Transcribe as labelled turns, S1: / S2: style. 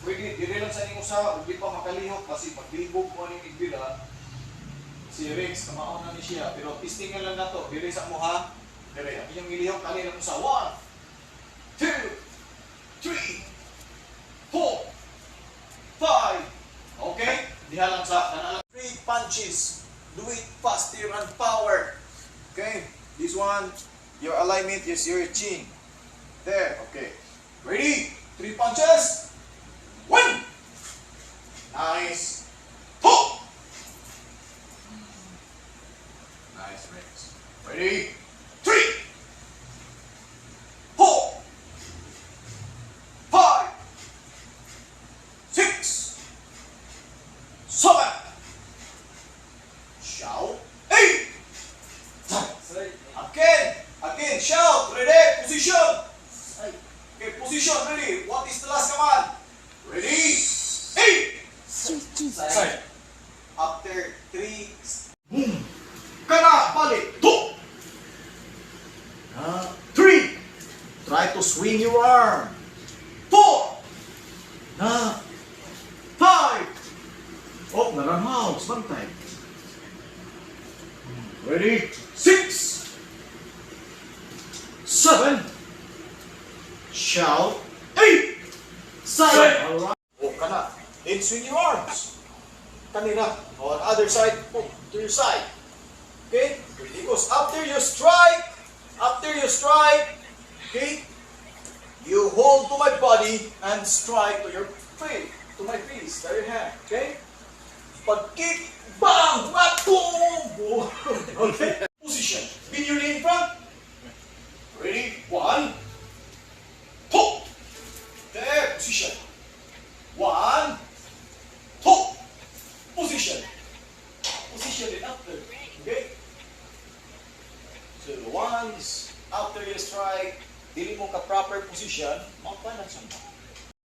S1: pwede, dire lang sa inyo sa, hindi pa makalihok kasi paglibog mo ang igbila, si Rex, kamaon na ni siya, pero testingan lang na to, dire sa mo ha, dire, ang inyong ilihok, kali na mo sa 1, 2, 3, 4, 5, okay? Diha lang sa, nanalang 3 punches, do it faster and power, okay? This one, your alignment is your chin, there, okay, ready? 3 punches, 1, nice, 2, nice, Rex, ready, 3, 4, 5, 6, 7, shout, 8, again, shout, ready, position, okay, position, ready, what is the last command, ready, 8, side, after 3, boom, kana, balik, 2, 3, try to swing your arm, 4, 5, oh, naranhaw, bantay, ready, 6, 7, shout, 8, side, alright, oh, kana, then swing your arms, kanina, on the other side, boom, to your side, okay, ready goes, after you strike, okay, you hold to my body and strike to your feet, to my face, there you have, okay, pag kick, bang, boom, okay, position, bend your knee in front, ready, 1, 2, there, position, 1, 2, position it after, okay, so once after you strike, dili mo ka proper position, mapanan sa mo.